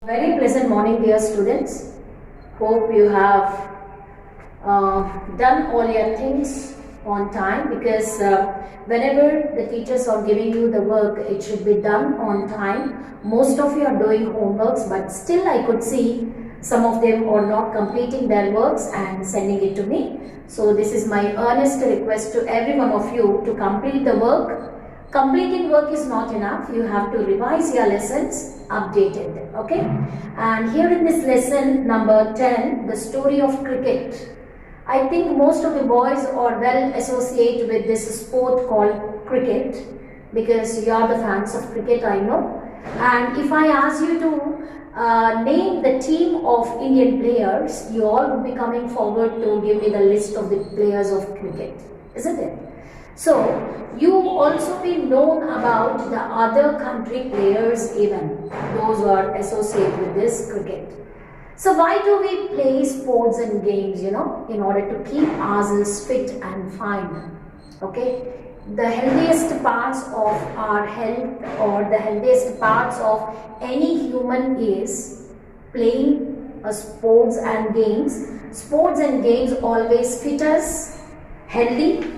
Very pleasant morning, dear students. Hope you have done all your things on time because whenever the teachers are giving you the work, it should be done on time. Most of you are doing homeworks, but still I could see some of them are not completing their works and sending it to me. So this is my earnest request to every one of you to complete the work. Completing work is not enough. You have to revise your lessons, update it. Okay? And here in this lesson number 10, the story of cricket. I think most of the boys are well associated with this sport called cricket because you are the fans of cricket, I know. And if I ask you to name the team of Indian players, you all would be coming forward to give me the list of the players of cricket, isn't it? So, you also be known about the other country players even, those who are associated with this cricket. So, why do we play sports and games, in order to keep ourselves fit and fine, okay? The healthiest parts of our health or the healthiest parts of any human is playing sports and games. Sports and games always fit us healthy.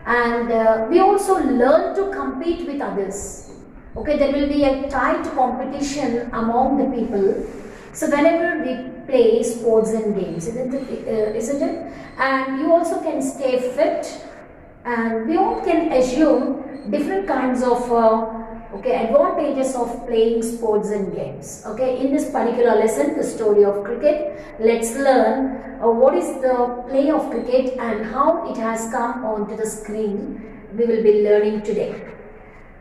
And we also learn to compete with others. Okay, there will be a tight competition among the people. So whenever we play sports and games, isn't it? And you also can stay fit, and we all can assume different kinds of advantages of playing sports and games. Okay, in this particular lesson, the story of cricket, let's learn what is the play of cricket and how it has come onto the screen. We will be learning today.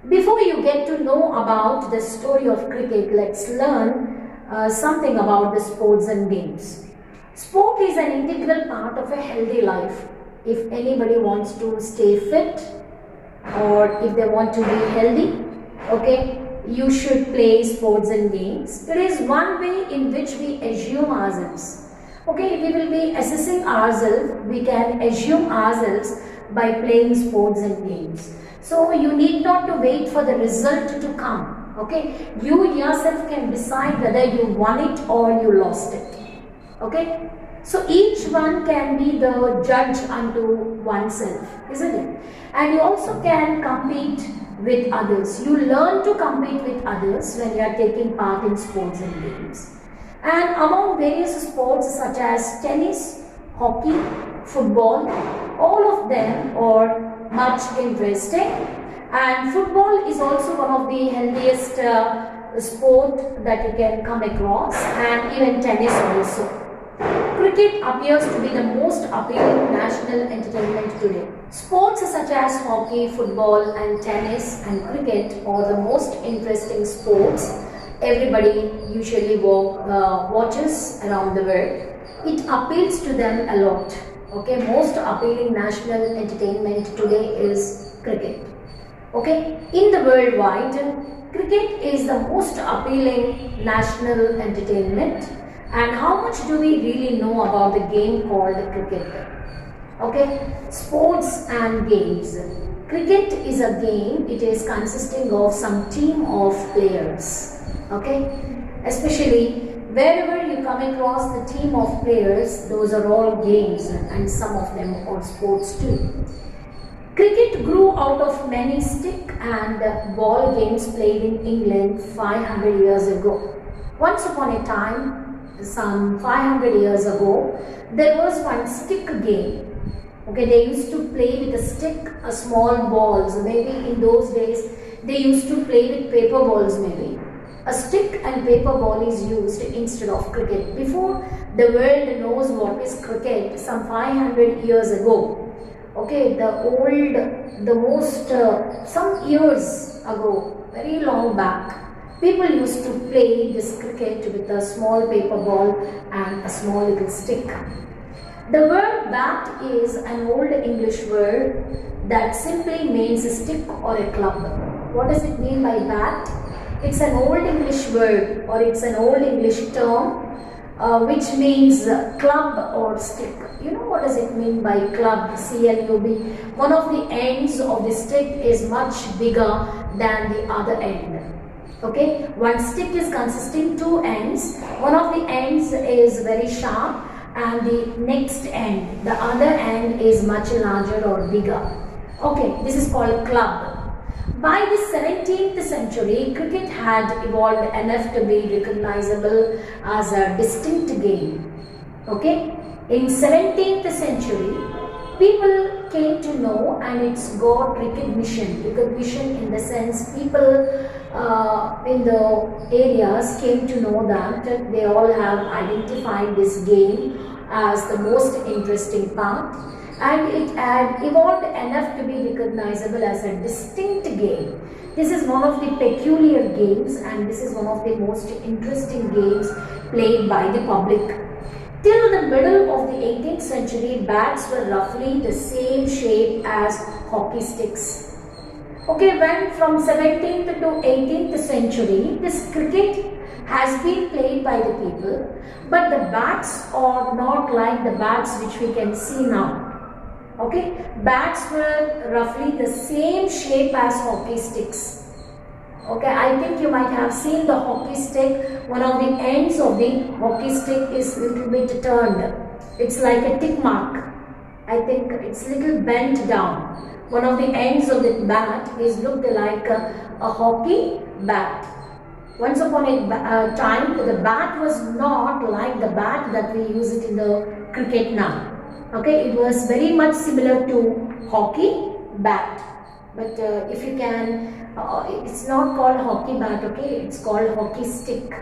Before you get to know about the story of cricket, let's learn something about the sports and games. Sport is an integral part of a healthy life. If anybody wants to stay fit or if they want to be healthy, okay, you should play sports and games. It is one way in which we assume ourselves. Okay, we will be assessing ourselves, we can assume ourselves by playing sports and games. So you need not to wait for the result to come. Okay, you yourself can decide whether you won it or you lost it. Okay, so each one can be the judge unto oneself, isn't it? And you also can compete with others. You learn to compete with others when you are taking part in sports and games. And among various sports such as tennis, hockey, football, all of them are much interesting. And football is also one of the healthiest sport that you can come across, and even tennis also. Cricket appears to be the most appealing national entertainment today. Sports such as hockey, football and tennis and cricket are the most interesting sports everybody usually watches around the world. It appeals to them a lot. Okay, most appealing national entertainment today is cricket. Okay, in the worldwide, cricket is the most appealing national entertainment. And how much do we really know about the game called cricket? Okay, sports and games. Cricket is a game, it is consisting of some team of players. Okay, especially wherever you come across the team of players, those are all games and some of them are sports too. Cricket grew out of many stick and ball games played in England 500 years ago. Once upon a time, some 500 years ago, there was one stick game. Okay, they used to play with a stick, a small balls. Maybe in those days, they used to play with paper balls maybe. A stick and paper ball is used instead of cricket. Before the world knows what is cricket, some 500 years ago, okay, some years ago, very long back, people used to play this cricket with a small paper ball and a small little stick. The word bat is an old English word that simply means a stick or a club. What does it mean by bat? It's an old English word or it's an old English term which means club or stick. You know what does it mean by club, C-L-U-B? One of the ends of the stick is much bigger than the other end. Okay, one stick is consisting two ends. One of the ends is very sharp and the next end, the other end is much larger or bigger. Okay, this is called club. By the 17th century, cricket had evolved enough to be recognizable as a distinct game. Okay, in 17th century, people came to know and it's got recognition in the sense people in the areas came to know that they all have identified this game as the most interesting part, and it had evolved enough to be recognizable as a distinct game. This is one of the peculiar games and this is one of the most interesting games played by the public. Till the middle of the 18th century, bats were roughly the same shape as hockey sticks. Okay, when from 17th to 18th century, this cricket has been played by the people, but the bats are not like the bats which we can see now. Okay, bats were roughly the same shape as hockey sticks. Okay, I think you might have seen the hockey stick. One of the ends of the hockey stick is little bit turned. It's like a tick mark. I think it's little bent down. One of the ends of the bat is looked like a hockey bat. Once upon a time, the bat was not like the bat that we use it in the cricket now. Okay, it was very much similar to hockey bat. But if you can, it's not called hockey bat, okay, it's called hockey stick.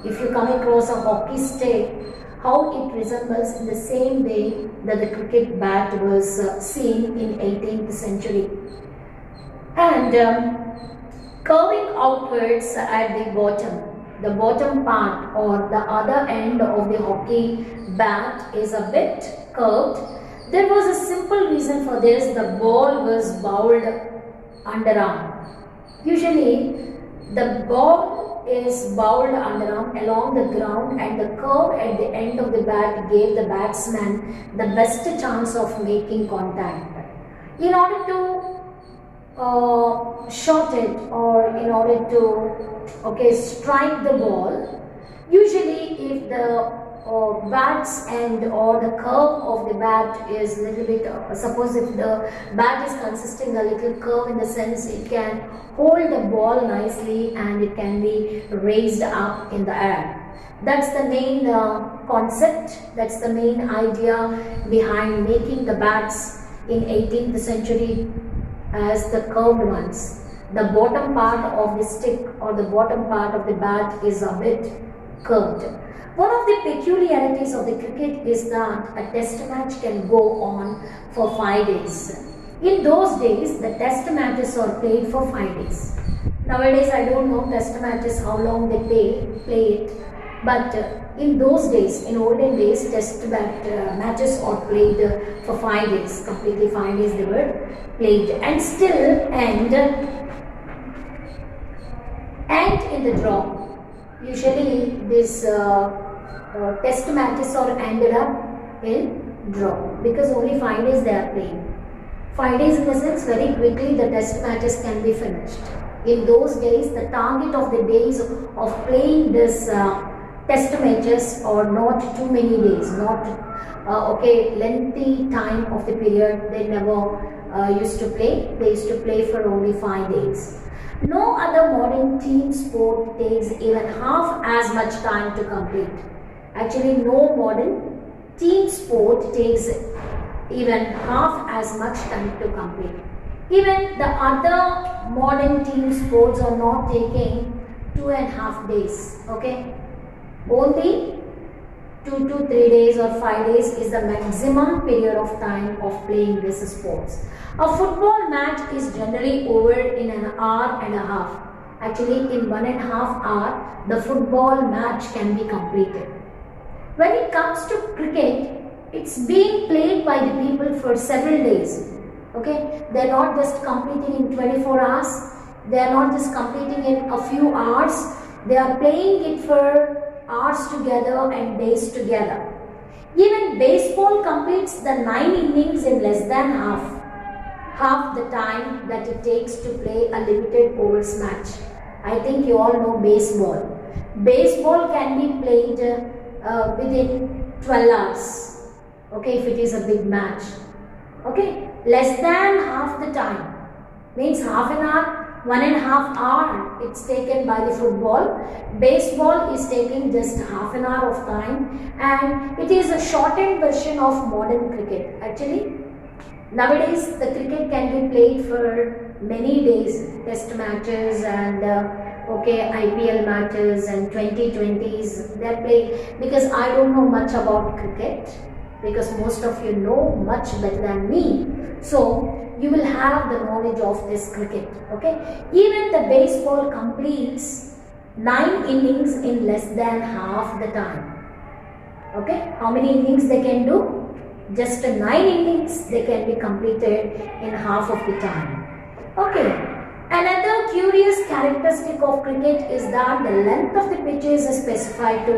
If you come across a hockey stick, how it resembles in the same way that the cricket bat was seen in 18th century. And curving outwards at the bottom part or the other end of the hockey bat is a bit curved. There was a simple reason for this. The ball was bowled underarm. Usually, the ball is bowled underarm along the ground and the curve at the end of the bat gave the batsman the best chance of making contact. In order to shot it or in order to strike the ball, usually if the bat's end or the curve of the bat is little bit, suppose if the bat is consisting a little curve in the sense it can hold the ball nicely and it can be raised up in the air. That's the main concept, that's the main idea behind making the bats in 18th century as the curved ones. The bottom part of the stick or the bottom part of the bat is a bit curved. One of the peculiarities of the cricket is that a test match can go on for 5 days. In those days, the test matches are played for 5 days. Nowadays, I don't know test matches how long they play it, but in those days, in olden days, test matches are played for 5 days. Completely 5 days they were played and still end in the draw. Usually, this test matches are ended up in draw because only 5 days they are playing. 5 days in the sense very quickly the test matches can be finished. In those days, the target of the days of playing this test matches are not too many days, not lengthy time of the period. They never used to play. They used to play for only 5 days. No other modern team sport takes even half as much time to complete. Actually, no modern team sport takes even half as much time to complete. Even the other modern team sports are not taking 2.5 days. Okay, only 2 to 3 days or 5 days is the maximum period of time of playing these sports. A football match is generally over in an hour and a half. Actually, in 1.5 hours, the football match can be completed. When it comes to cricket, it's being played by the people for several days. Okay, they're not just completing in 24 hours. They are not just completing in a few hours. They are playing it for hours together and days together. Even baseball completes the 9 innings in less than half the time that it takes to play a limited overs match. I think you all know baseball. Baseball can be played within 12 hours. Okay, if it is a big match. Okay, less than half the time. Means half an hour, 1.5 hours it's taken by the football. Baseball is taking just half an hour of time, and it is a shortened version of modern cricket. Actually, nowadays the cricket can be played for many days, test matches and IPL matches and 2020s they are played, because I don't know much about cricket, because most of you know much better than me. So you will have the knowledge of this cricket. Okay, even the baseball completes 9 innings in less than half the time. Okay, how many innings they can do? Just 9 innings they can be completed in half of the time. Okay, another curious characteristic of cricket is that the length of the pitches is specified to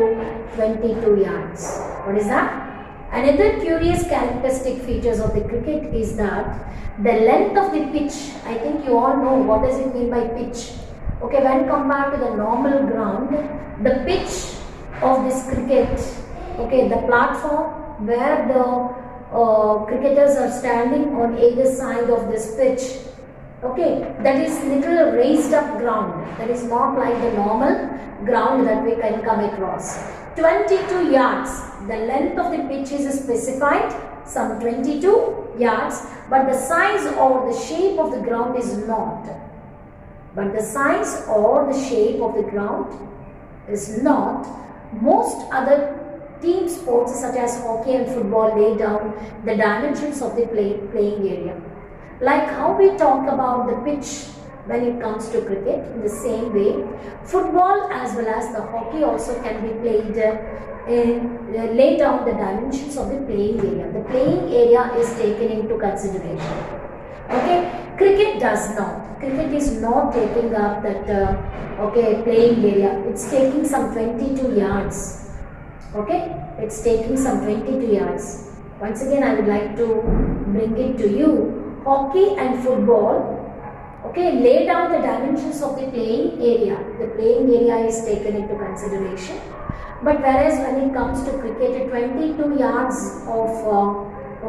22 yards. What is that? Another curious characteristic features of the cricket is that the length of the pitch. I think you all know what does it mean by pitch. Okay, when compared to the normal ground, the pitch of this cricket, okay, the platform where the cricketers are standing on either side of this pitch, okay, that is little raised up ground. That is not like the normal ground that we can come across. 22 yards. The length of the pitch is specified, some 22 yards, but the size or the shape of the ground is not. But the size or the shape of the ground is not. Most other team sports such as hockey and football lay down the dimensions of the playing area. Like how we talk about the pitch when it comes to cricket, in the same way, football as well as the hockey also can be played lay down the dimensions of the playing area. The playing area is taken into consideration. Okay, cricket does not. Cricket is not taking up that playing area. It's taking some 22 yards. Okay, it's taking some 22 yards. Once again, I would like to bring it to you. Hockey and football, okay, lay down the dimensions of the playing area. The playing area is taken into consideration. But whereas when it comes to cricket, 22 yards of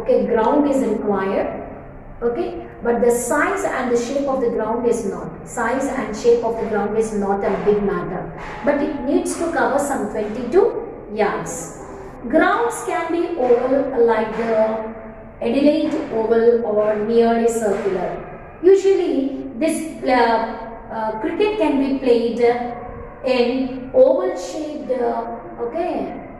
ground is required. Okay, but the size and the shape of the ground is not. Size and shape of the ground is not a big matter. But it needs to cover some 22 yards. Grounds can be oval like the Adelaide Oval or nearly circular. Usually this cricket can be played in oval shaped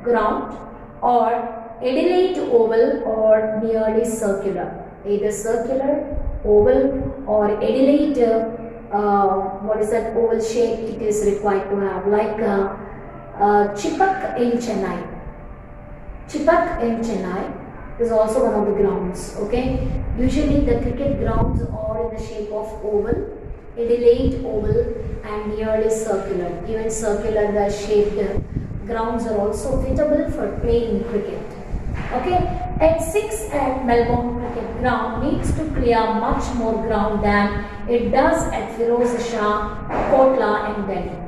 ground or Adelaide Oval or nearly circular. Either circular, oval or Adelaide oval shape it is required to have, like Chepauk in Chennai. Chepauk in Chennai is also one of the grounds. Okay, usually the cricket grounds are in the shape of oval, Adelaide Oval and nearly circular. Even circular the shaped grounds are also suitable for playing cricket. Okay, at 6 at Melbourne Cricket Ground needs to clear much more ground than it does at Firoz Shah, Kotla and Delhi.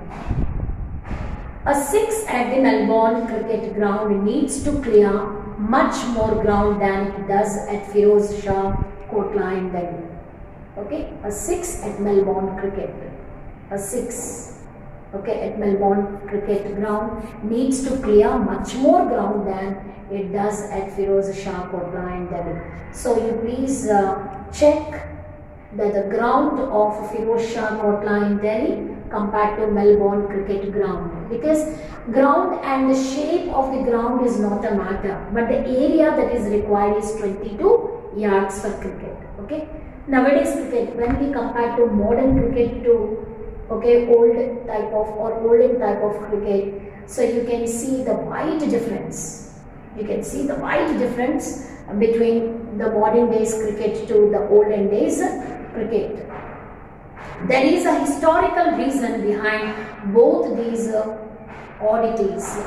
A 6 at the Melbourne Cricket Ground needs to clear much more ground than it does at Firoz Shah, Kotla and Delhi. Okay, a 6 at Melbourne Cricket. A 6 at Melbourne Cricket Ground needs to clear much more ground than it does at Firoz Shah, Kotla and Delhi. So you please check that the ground of Firoz Shah, Kotla and Delhi compared to Melbourne Cricket Ground, because ground and the shape of the ground is not a matter, but the area that is required is 22 yards for cricket. Okay, nowadays cricket, when we compare to modern cricket to olden type of cricket, so you can see the wide difference. You can see the wide difference between the modern days cricket to the olden days cricket. There is a historical reason behind both these oddities.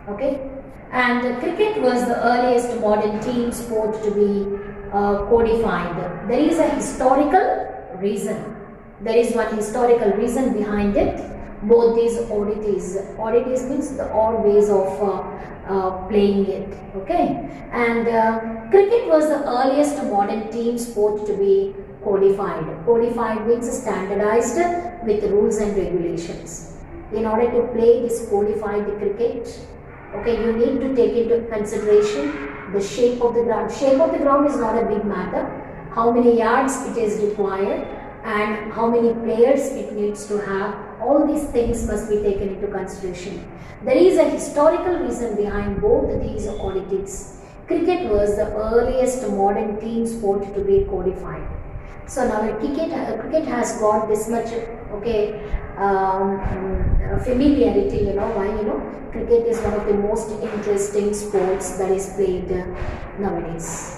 Okay, and cricket was the earliest modern team sport to be codified. There is a historical reason. There is one historical reason behind it. Both these oddities means the odd ways of playing it. Okay, and cricket was the earliest modern team sport to be codified. Codified means standardized with rules and regulations. In order to play this codified cricket, okay, you need to take into consideration the shape of the ground. Shape of the ground is not a big matter. How many yards it is required and how many players it needs to have. All these things must be taken into consideration. There is a historical reason behind both these oddities. Cricket was the earliest modern team sport to be codified. So now cricket has got this much, okay, familiarity, why, cricket is one of the most interesting sports that is played nowadays.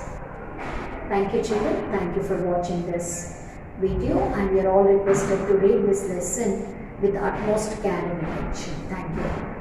Thank you, children. Thank you for watching this video, and we are all requested to read this lesson with utmost care and attention. Thank you.